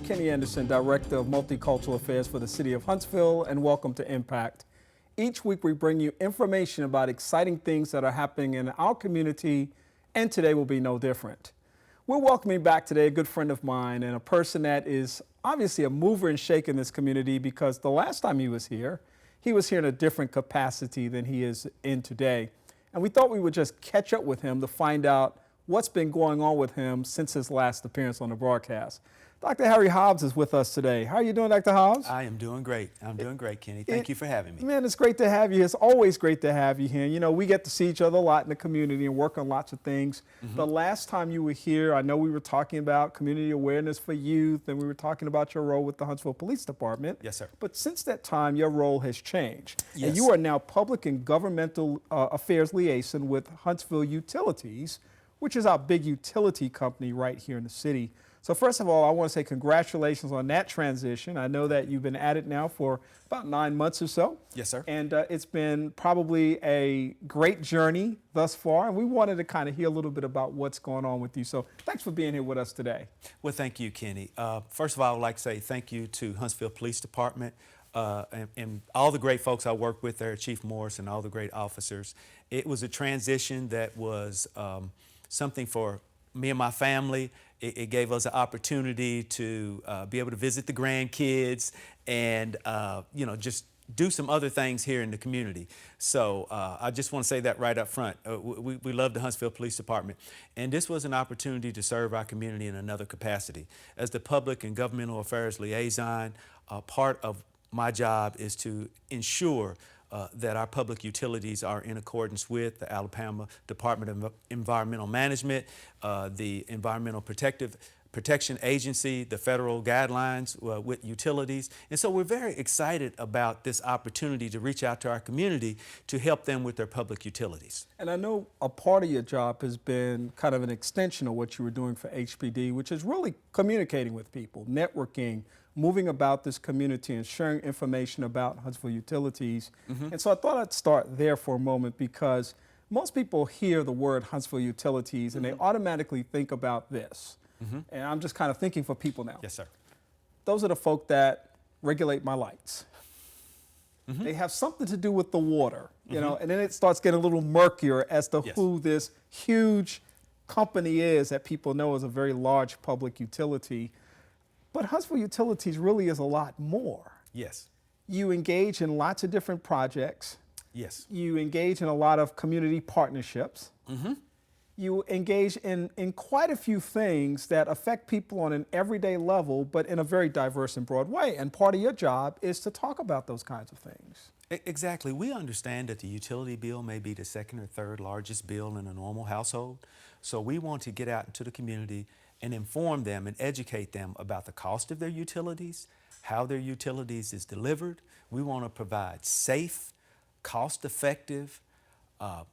Kenny Anderson, Director of Multicultural Affairs for the City of Huntsville, and welcome to Impact. Each week we bring you information about exciting things that are happening in our community, and today will be no different. We're welcoming back today a good friend of mine and a person that is obviously a mover and shaker in this community, because the last time he was here in a different capacity than he is in today. And we thought we would just catch up with him to find out what's been going on with him since his last appearance on the broadcast. Dr. Harry Hobbs is with us today. How are you doing, Dr. Hobbs? I am doing great. I'm doing great, Kenny. Thank you for having me. Man, it's great to have you. It's always great to have you here. You know, we get to see each other a lot in the community and work on lots of things. The last time you were here, I know we were talking about community awareness for youth, and we were talking about your role with the Huntsville Police Department. Yes, sir. But since that time, your role has changed. Yes. And you are now Public and Governmental Affairs Liaison with Huntsville Utilities, which is our big utility company right here in the city. So first of all, I want to say congratulations on that transition. I know that you've been at it now for about 9 months or so. Yes, sir. And it's been probably a great journey thus far. And we wanted to kind of hear a little bit about what's going on with you. So thanks for being here with us today. Well, thank you, Kenny. First of all, I would like to say thank you to Huntsville Police Department and all the great folks I work with there, Chief Morris and all the great officers. It was a transition that was something for me and my family. It gave us an opportunity to be able to visit the grandkids and, you know, just do some other things here in the community. So I just want to say that right up front. We love the Huntsville Police Department. And this was an opportunity to serve our community in another capacity. As the Public and Governmental Affairs Liaison, part of my job is to ensure that our public utilities are in accordance with the Alabama Department of Environmental Management, the Environmental Protection Agency, the federal guidelines with utilities. And so we're very excited about this opportunity to reach out to our community to help them with their public utilities. And I know a part of your job has been kind of an extension of what you were doing for HPD, which is really communicating with people, networking, moving about this community and sharing information about Huntsville Utilities. And so I thought I'd start there for a moment, because most people hear the word Huntsville Utilities and they automatically think about this. And I'm just kind of thinking for people now. Yes, sir. Those are the folk that regulate my lights. They have something to do with the water, you know, and then it starts getting a little murkier as to who this huge company is that people know is a very large public utility. But Huntsville Utilities really is a lot more. Yes. You engage in lots of different projects. Yes. You engage in a lot of community partnerships. You engage in quite a few things that affect people on an everyday level, but in a very diverse and broad way. And part of your job is to talk about those kinds of things. Exactly. We understand that the utility bill may be the second or third largest bill in a normal household. So we want to get out into the community and inform them and educate them about the cost of their utilities, how their utilities is delivered. We want to provide safe, cost-effective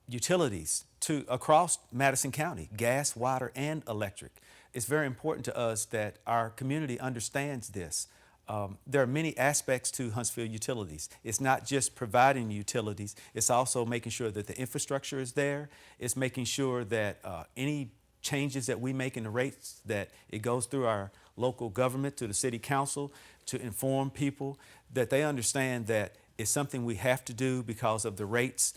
utilities across Madison County, gas, water, and electric. It's very important to us that our community understands this. There are many aspects to Huntsville Utilities. It's not just providing utilities, it's also making sure that the infrastructure is there. It's making sure that any changes that we make in the rates, that it goes through our local government to the city council to inform people that they understand that it's something we have to do because of the rates.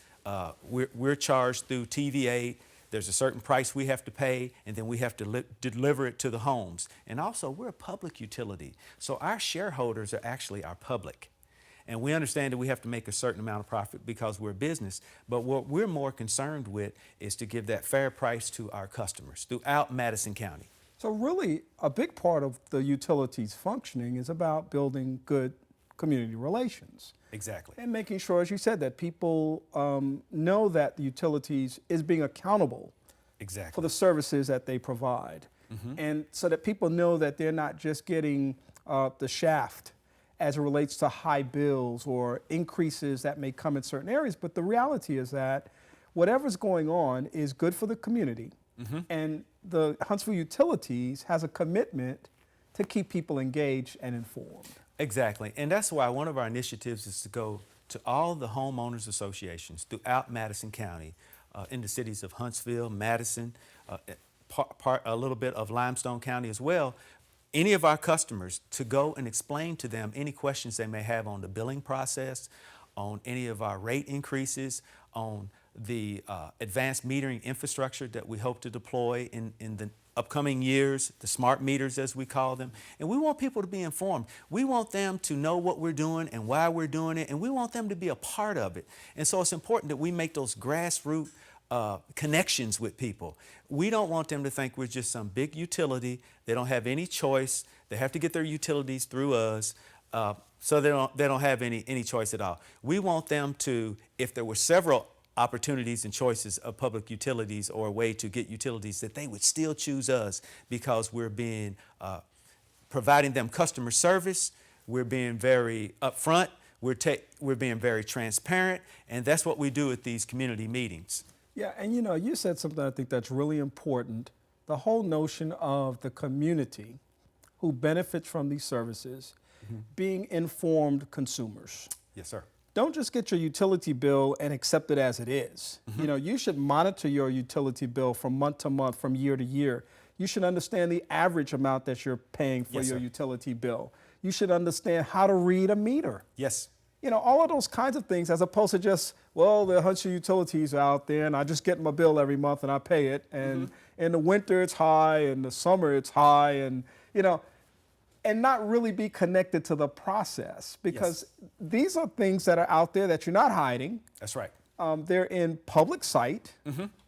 We're charged through TVA. There's a certain price we have to pay, and then we have to deliver it to the homes. And also, we're a public utility, so our shareholders are actually our public. And we understand that we have to make a certain amount of profit because we're a business, but what we're more concerned with is to give that fair price to our customers throughout Madison County. So really, a big part of the utilities functioning is about building good community relations. Exactly. And making sure, as you said, that people know that the utilities is being accountable for the services that they provide. And so that people know that they're not just getting the shaft as it relates to high bills or increases that may come in certain areas. But the reality is that whatever's going on is good for the community. And the Huntsville Utilities has a commitment to keep people engaged and informed. Exactly, and that's why one of our initiatives is to go to all the homeowners associations throughout Madison County, in the cities of Huntsville, Madison, a little bit of Limestone County as well, any of our customers to go and explain to them any questions they may have on the billing process, on any of our rate increases, on the advanced metering infrastructure that we hope to deploy in the upcoming years, the smart meters as we call them. And we want people to be informed. We want them to know what we're doing and why we're doing it, and we want them to be a part of it. And so it's important that we make those grassroots connections with people. We don't want them to think we're just some big utility. They don't have any choice. They have to get their utilities through us. So they don't have any choice at all. We want them to, if there were several opportunities and choices of public utilities or a way to get utilities, that they would still choose us because we're providing them customer service. We're being very upfront. We're being very transparent, and that's what we do at these community meetings. Yeah, and you said something I think that's really important. The whole notion of the community who benefits from these services being informed consumers. Yes, sir. Don't just get your utility bill and accept it as it is. You should monitor your utility bill from month to month, from year to year. You should understand the average amount that you're paying for your utility bill. You should understand how to read a meter. Yes. All of those kinds of things, as opposed to just, well, the Huntsville Utilities are out there and I just get my bill every month and I pay it. And in the winter it's high, in the summer it's high, and and not really be connected to the process, because these are things that are out there that you're not hiding. That's right. They're in public sight.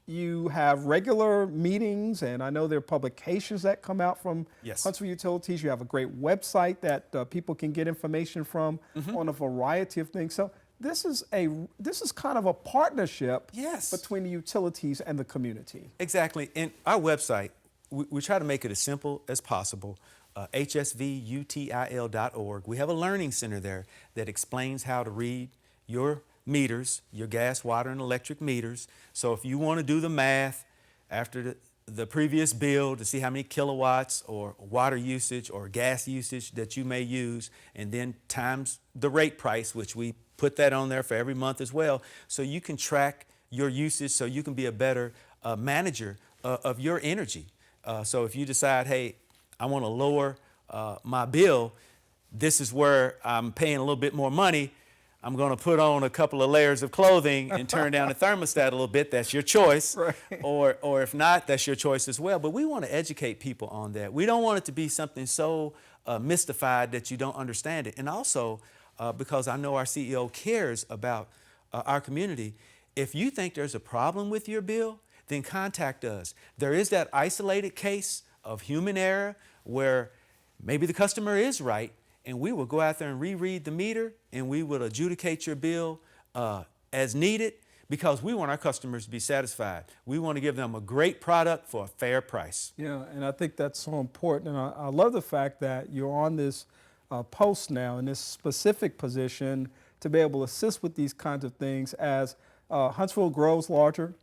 You have regular meetings, and I know there are publications that come out from Huntsville Utilities. You have a great website that people can get information from on a variety of things. So this is kind of a partnership between the utilities and the community. Exactly. And our website, we try to make it as simple as possible. hsvutil.org. We have a learning center there that explains how to read your meters, your gas, water, and electric meters. So if you want to do the math after the previous bill to see how many kilowatts or water usage or gas usage that you may use, and then times the rate price, which we put that on there for every month as well, so you can track your usage, so you can be a better manager of your energy. So if you decide, hey, I want to lower my bill, this is where I'm paying a little bit more money, I'm going to put on a couple of layers of clothing and turn down the thermostat a little bit. That's your choice. Right. Or if not, that's your choice as well. But we want to educate people on that. We don't want it to be something so mystified that you don't understand it. And also, because I know our CEO cares about our community, if you think there's a problem with your bill, then contact us. There is that isolated case of human error where maybe the customer is right, and we will go out there and reread the meter, and we will adjudicate your bill as needed, because we want our customers to be satisfied. We want to give them a great product for a fair price. Yeah, and I think that's so important. And I love the fact that you're on this post now in this specific position to be able to assist with these kinds of things as Huntsville grows larger.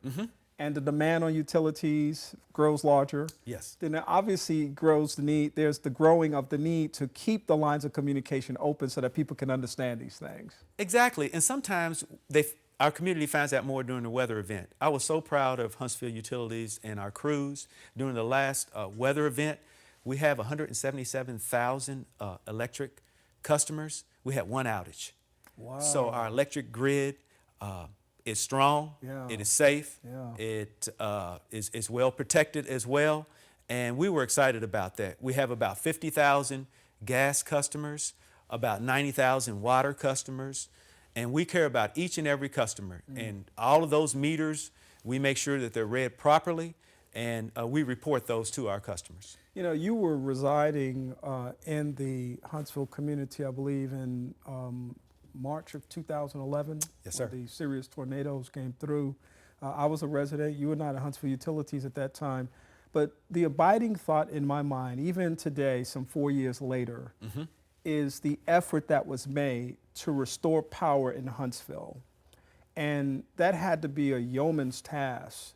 And the demand on utilities grows larger. Yes. Then it obviously grows the need. There's the growing of the need to keep the lines of communication open so that people can understand these things. Exactly. And sometimes our community finds out more during the weather event. I was so proud of Huntsville Utilities and our crews. During the last weather event, we have 177,000 electric customers. We had one outage. Wow. So our electric grid is strong, it is safe, it is well protected as well, and we were excited about that. We have about 50,000 gas customers, about 90,000 water customers, and we care about each and every customer. And all of those meters, we make sure that they're read properly, and we report those to our customers. You were residing in the Huntsville community, I believe, in March of 2011. Yes, sir. The serious tornadoes came through. I was a resident. You were not at Huntsville Utilities at that time. But the abiding thought in my mind, even today, some 4 years later, is the effort that was made to restore power in Huntsville. And that had to be a yeoman's task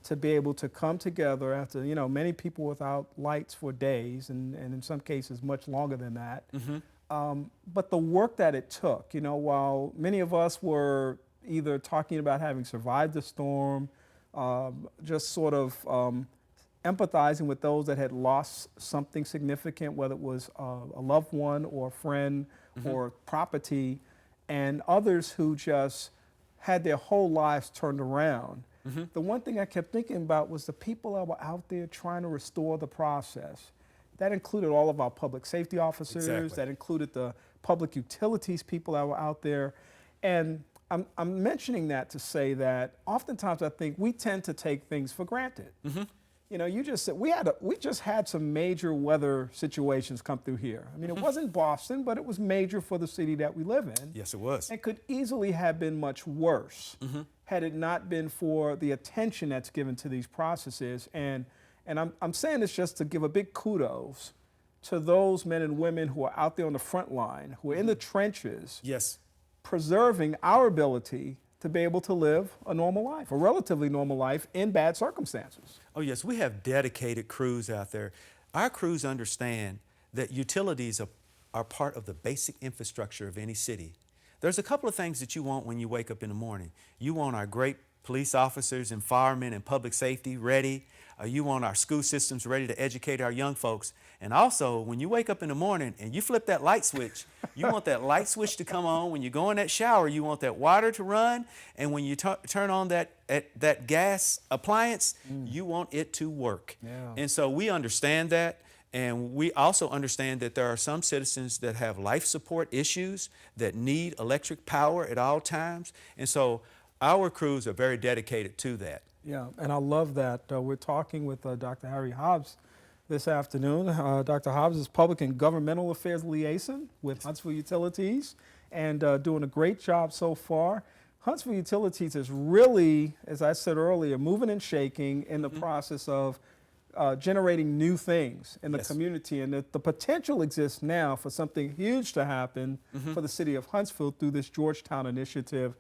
to be able to come together after, many people without lights for days, and in some cases much longer than that. But the work that it took, while many of us were either talking about having survived the storm, just sort of empathizing with those that had lost something significant, whether it was a loved one or a friend or property, and others who just had their whole lives turned around. The one thing I kept thinking about was the people that were out there trying to restore the process. That included all of our public safety officers, Exactly. that included the public utilities people that were out there. And I'm mentioning that to say that oftentimes I think we tend to take things for granted. You know, you just said we just had some major weather situations come through here. I mean, it wasn't Boston, but it was major for the city that we live in. Yes, it was. And could easily have been much worse had it not been for the attention that's given to these processes. And I'm saying this just to give a big kudos to those men and women who are out there on the front line, who are in the trenches, Yes. preserving our ability to be able to live a normal life, a relatively normal life in bad circumstances. Oh, yes, we have dedicated crews out there. Our crews understand that utilities are part of the basic infrastructure of any city. There's a couple of things that you want when you wake up in the morning. You want our great police officers and firemen and public safety ready. You want our school systems ready to educate our young folks. And also, when you wake up in the morning and you flip that light switch, you want that light switch to come on. When you go in that shower, you want that water to run. And when you turn on that gas appliance, you want it to work. Yeah. And so we understand that. And we also understand that there are some citizens that have life support issues that need electric power at all times. And so our crews are very dedicated to that. Yeah, and I love that. We're talking with Dr. Harry Hobbs this afternoon. Dr. Hobbs is Public and Governmental Affairs Liaison with Huntsville Utilities and doing a great job so far. Huntsville Utilities is really, as I said earlier, moving and shaking in the process of generating new things in the community. And the potential exists now for something huge to happen for the city of Huntsville through this Georgetown initiative.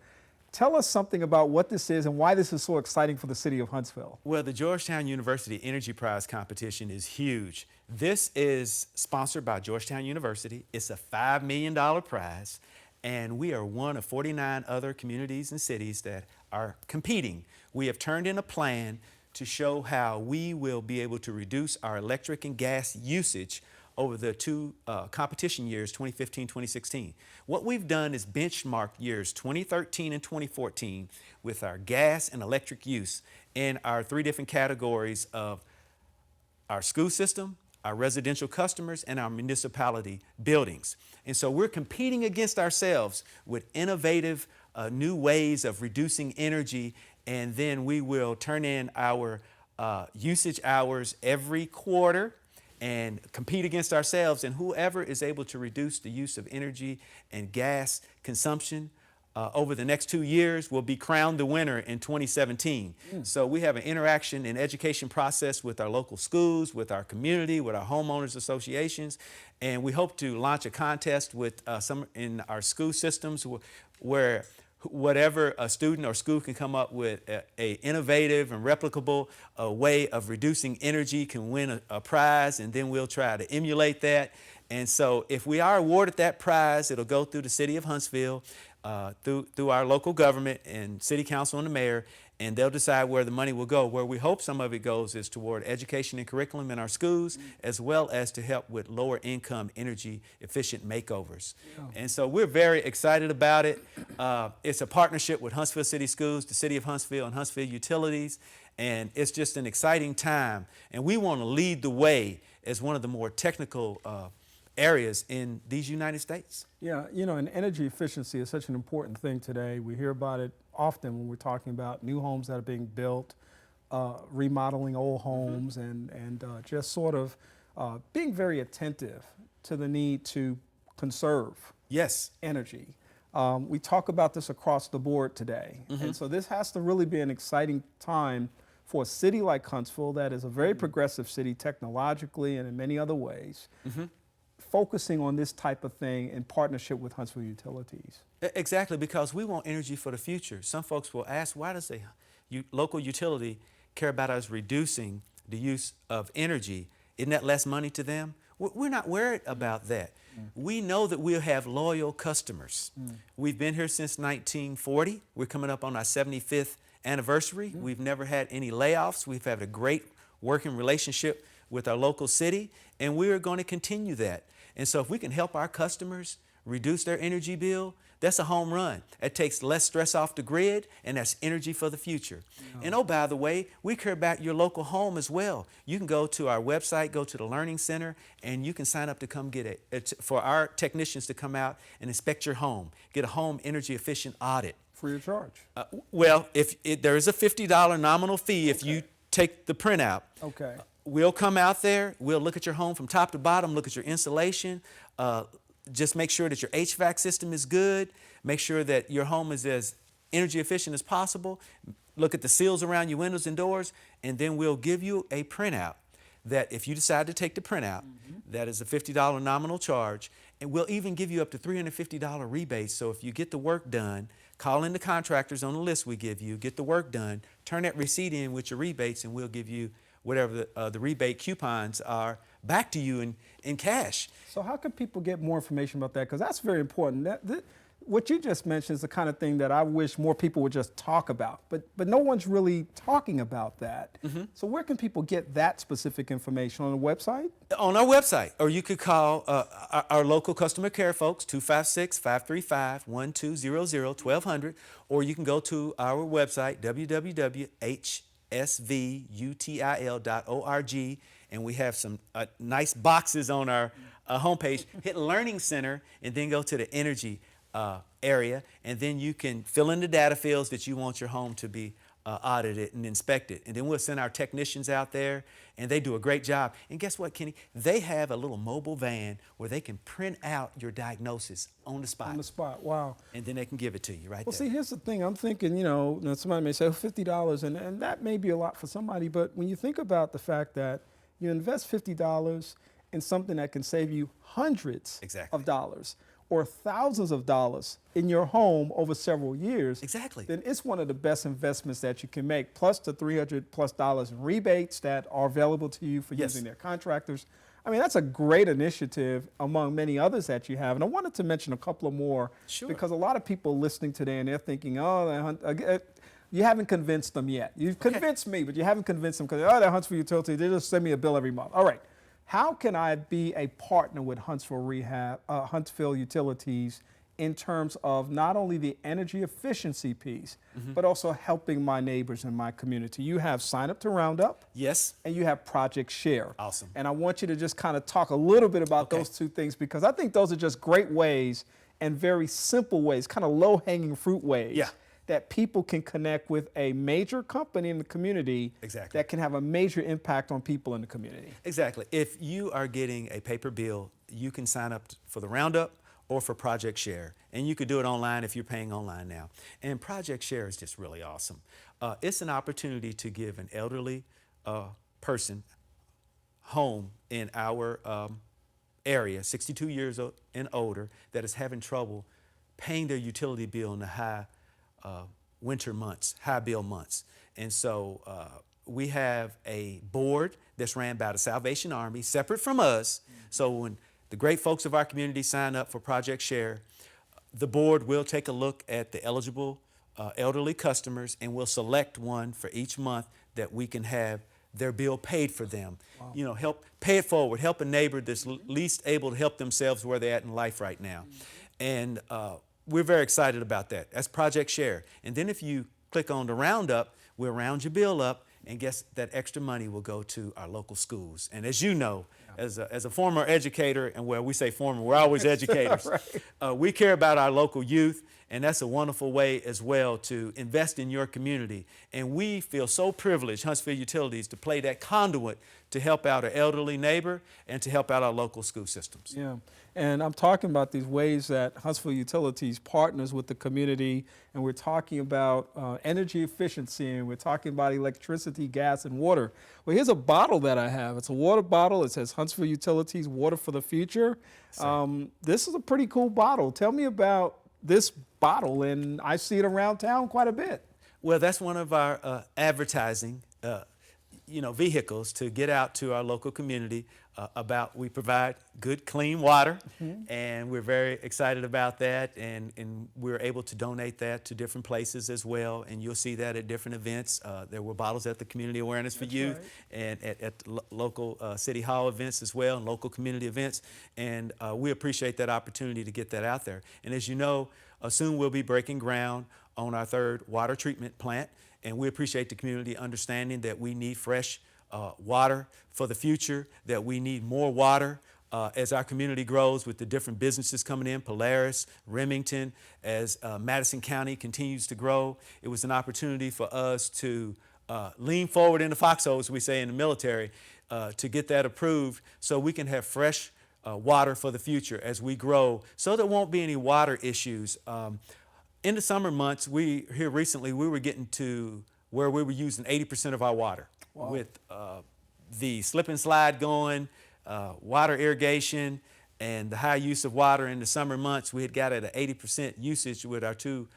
Tell us something about what this is and why this is so exciting for the city of Huntsville. Well, the Georgetown University Energy Prize competition is huge. This is sponsored by Georgetown University. It's a $5 million prize, and we are one of 49 other communities and cities that are competing. We have turned in a plan to show how we will be able to reduce our electric and gas usage over the two competition years, 2015, 2016. What we've done is benchmark years 2013 and 2014 with our gas and electric use in our three different categories of our school system, our residential customers, and our municipality buildings. And so we're competing against ourselves with innovative new ways of reducing energy, and then we will turn in our usage hours every quarter and compete against ourselves, and whoever is able to reduce the use of energy and gas consumption over the next 2 years will be crowned the winner in 2017. So we have an interaction and education process with our local schools, with our community, with our homeowners associations, and we hope to launch a contest with some in our school systems where whatever a student or school can come up with a innovative and replicable way of reducing energy can win a prize, and then we'll try to emulate that. And so if we are awarded that prize, it'll go through the city of Huntsville, through our local government and city council and the mayor, and they'll decide where the money will go. Where we hope some of it goes is toward education and curriculum in our schools, as well as to help with lower income energy efficient makeovers. And so we're very excited about it. It's a partnership with Huntsville City Schools, the City of Huntsville, and Huntsville Utilities, and it's just an exciting time. And we want to lead the way as one of the more technical areas in these United States. Yeah, you know, and energy efficiency is such an important thing today. We hear about it often when we're talking about new homes that are being built, remodeling old homes, and just sort of being very attentive to the need to conserve energy. We talk about this across the board today. And so this has to really be an exciting time for a city like Huntsville that is a very progressive city technologically and in many other ways. Focusing on this type of thing in partnership with Huntsville Utilities. Exactly, because we want energy for the future. Some folks will ask, why does a local utility care about us reducing the use of energy? Isn't that less money to them? We're not worried about that. We know that we'll have loyal customers. We've been here since 1940. We're coming up on our 75th anniversary. We've never had any layoffs. We've had a great working relationship with our local city, and we are going to continue that. And so if we can help our customers reduce their energy bill, that's a home run. It takes less stress off the grid, and that's energy for the future. And oh, by the way, we care about your local home as well. You can go to our website, go to the Learning Center, and you can sign up to come get for our technicians to come out and inspect your home, get a home energy efficient audit. Free of charge. Well, there is a $50 nominal fee if you take the printout. Okay. We'll come out there, we'll look at your home from top to bottom, look at your insulation, just make sure that your HVAC system is good, make sure that your home is as energy efficient as possible, look at the seals around your windows and doors, and then we'll give you a printout that if you decide to take the printout, that is a $50 nominal charge, and we'll even give you up to $350 rebates. So if you get the work done, call in the contractors on the list we give you, get the work done, turn that receipt in with your rebates, and we'll give you whatever the rebate coupons are back to you in cash. So how can people get more information about that? Because that's very important. What you just mentioned is the kind of thing that I wish more people would just talk about, but no one's really talking about that. So where can people get that specific information? On the website? On our website, or you could call our local customer care folks, 256-535-1200, 1200, or you can go to our website, www.svutil.org, and we have some nice boxes on our homepage. Hit Learning Center and then go to the energy area, and then you can fill in the data fields that you want your home to be audited and inspected. And then we'll send our technicians out there, and they do a great job. And guess what, Kenny? They have a little mobile van where they can print out your diagnosis on the spot. On the spot, wow. And then they can give it to you right Well, there. see, here's the thing. I'm thinking, somebody may say, oh, $50, and that may be a lot for somebody, but when you think about the fact that you invest $50 in something that can save you hundreds of dollars, or thousands of dollars in your home over several years, then it's one of the best investments that you can make, plus the $300+ in rebates that are available to you for using their contractors. I mean, that's a great initiative among many others that you have. And I wanted to mention a couple of more, because a lot of people listening today, and they're thinking, you haven't convinced them yet. You've convinced me, but you haven't convinced them because, they're Huntsville Utilities, they just send me a bill every month. All right. How can I be a partner with Huntsville Utilities in terms of not only the energy efficiency piece, but also helping my neighbors in my community? You have Sign Up to Roundup. Yes. And you have Project Share. Awesome. And I want you to just kind of talk a little bit about those two things, because I think those are just great ways and very simple ways, kind of low-hanging fruit ways. That people can connect with a major company in the community that can have a major impact on people in the community. Exactly. If you are getting a paper bill, you can sign up for the Roundup or for Project Share. And you could do it online if you're paying online now. And Project Share is just really awesome. It's an opportunity to give an elderly person home in our area, 62 years old and older, that is having trouble paying their utility bill in the high winter months, high bill months. And so we have a board that's ran by the Salvation Army, separate from us. So when the great folks of our community sign up for Project Share, the board will take a look at the eligible elderly customers, and we'll select one for each month that we can have their bill paid for them. Help pay it forward, help a neighbor that's least able to help themselves where they're at in life right now. And we're very excited about that. That's Project Share. And then if you click on the Roundup, we'll round your bill up, and guess that extra money will go to our local schools. And as you know, as a former educator, and where we say former, we're always educators, we care about our local youth, and that's a wonderful way as well to invest in your community. And we feel so privileged, Huntsville Utilities, to play that conduit to help out our elderly neighbor and to help out our local school systems. Yeah, and I'm talking about these ways that Huntsville Utilities partners with the community, and we're talking about energy efficiency, and we're talking about electricity, gas, and water. Well, here's a bottle that I have. It's a water bottle. It says Huntsville Utilities, Water for the Future. This is a pretty cool bottle. Tell me about this bottle, and I see it around town quite a bit. Well, that's one of our advertising. vehicles to get out to our local community we provide good, clean water, and we're very excited about that, and we're able to donate that to different places as well, and you'll see that at different events. There were bottles at the Community Awareness for Youth, and at local City Hall events as well, and local community events, and we appreciate that opportunity to get that out there. And as you know, soon we'll be breaking ground on our third water treatment plant, and we appreciate the community understanding that we need fresh water for the future, that we need more water as our community grows with the different businesses coming in, Polaris, Remington, as Madison County continues to grow. It was an opportunity for us to lean forward in the foxhole, as we say in the military, to get that approved so we can have fresh water for the future as we grow, so there won't be any water issues. In the summer months, here recently, we were getting to where we were using 80% of our water. Wow. With the slip and slide going, water irrigation, and the high use of water in the summer months, we had got at an 80% usage with our two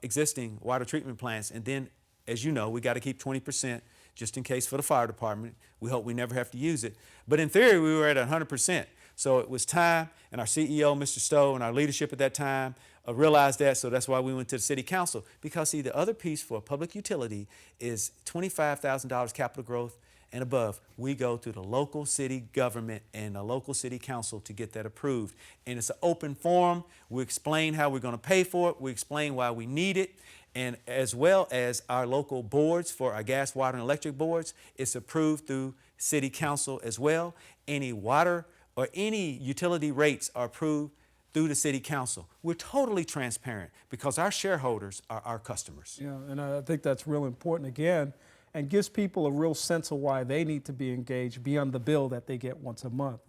existing water treatment plants. And then, as you know, we got to keep 20% just in case for the fire department. We hope we never have to use it. But in theory, we were at 100%. So it was time, and our CEO, Mr. Stowe, and our leadership at that time realized that, so that's why we went to the City Council. Because, see, the other piece for a public utility is $25,000 capital growth and above. We go to the local city government and the local city council to get that approved. And it's an open forum. We explain how we're going to pay for it. We explain why we need it. And as well as our local boards for our gas, water, and electric boards, it's approved through City Council as well. Any water or any utility rates are approved through the City Council. We're totally transparent because our shareholders are our customers. Yeah, and I think that's real important again, and gives people a real sense of why they need to be engaged beyond the bill that they get once a month.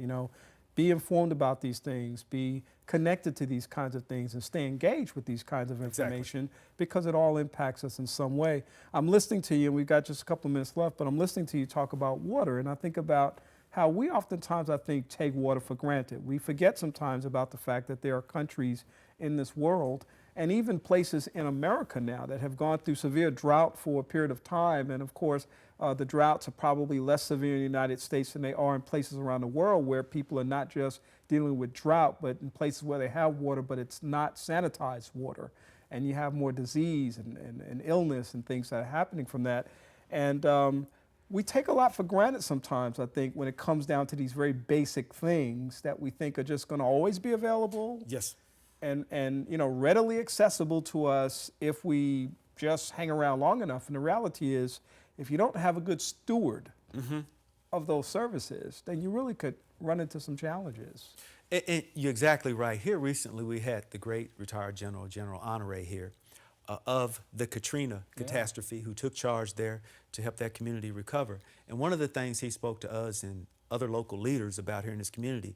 Be informed about these things, be connected to these kinds of things, and stay engaged with these kinds of information because it all impacts us in some way. I'm listening to you, and we've got just a couple of minutes left, but I'm listening to you talk about water, and I think about how we oftentimes, I think, take water for granted. We forget sometimes about the fact that there are countries in this world and even places in America now that have gone through severe drought for a period of time. And of course, the droughts are probably less severe in the United States than they are in places around the world where people are not just dealing with drought, but in places where they have water, but it's not sanitized water. And you have more disease and illness and things that are happening from that. And we take a lot for granted sometimes, I think, when it comes down to these very basic things that we think are just going to always be available. Yes. And readily accessible to us if we just hang around long enough. And the reality is, if you don't have a good steward of those services, then you really could run into some challenges. And you're exactly right. Here recently, we had the great retired General Honore here of the Katrina catastrophe, who took charge there to help that community recover. And one of the things he spoke to us and other local leaders about here in this community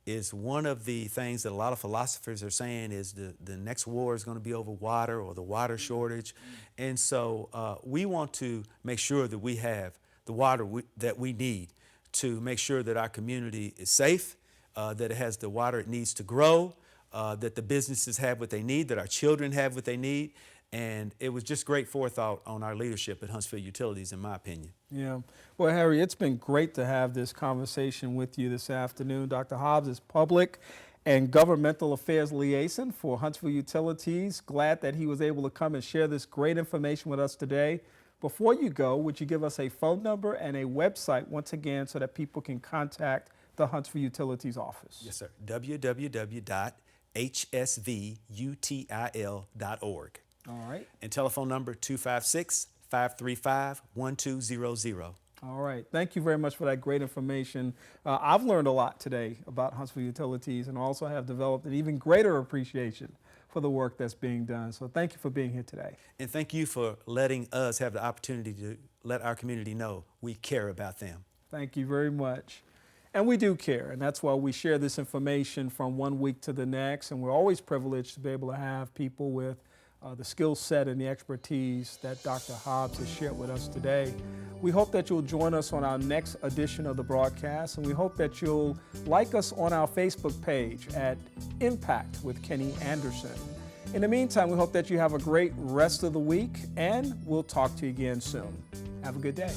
is one of the things that a lot of philosophers are saying is the next war is going to be over water or the water shortage. And so we want to make sure that we have the water that we need to make sure that our community is safe, that it has the water it needs to grow, that the businesses have what they need, that our children have what they need. And it was just great forethought on our leadership at Huntsville Utilities, in my opinion. Yeah. Well, Harry, it's been great to have this conversation with you this afternoon. Dr. Hobbs is Public and Governmental Affairs Liaison for Huntsville Utilities. Glad that he was able to come and share this great information with us today. Before you go, would you give us a phone number and a website once again so that people can contact the Huntsville Utilities office? Yes, sir. www.hsvutil.org. All right. And telephone number 256-535-1200. All right. Thank you very much for that great information. I've learned a lot today about Huntsville Utilities and also have developed an even greater appreciation for the work that's being done. So thank you for being here today. And thank you for letting us have the opportunity to let our community know we care about them. Thank you very much. And we do care, and that's why we share this information from one week to the next. And we're always privileged to be able to have people with the skill set and the expertise that Dr. Hobbs has shared with us today. We hope that you'll join us on our next edition of the broadcast, and we hope that you'll like us on our Facebook page at Impact with Kenny Anderson. In the meantime, we hope that you have a great rest of the week, and we'll talk to you again soon. Have a good day.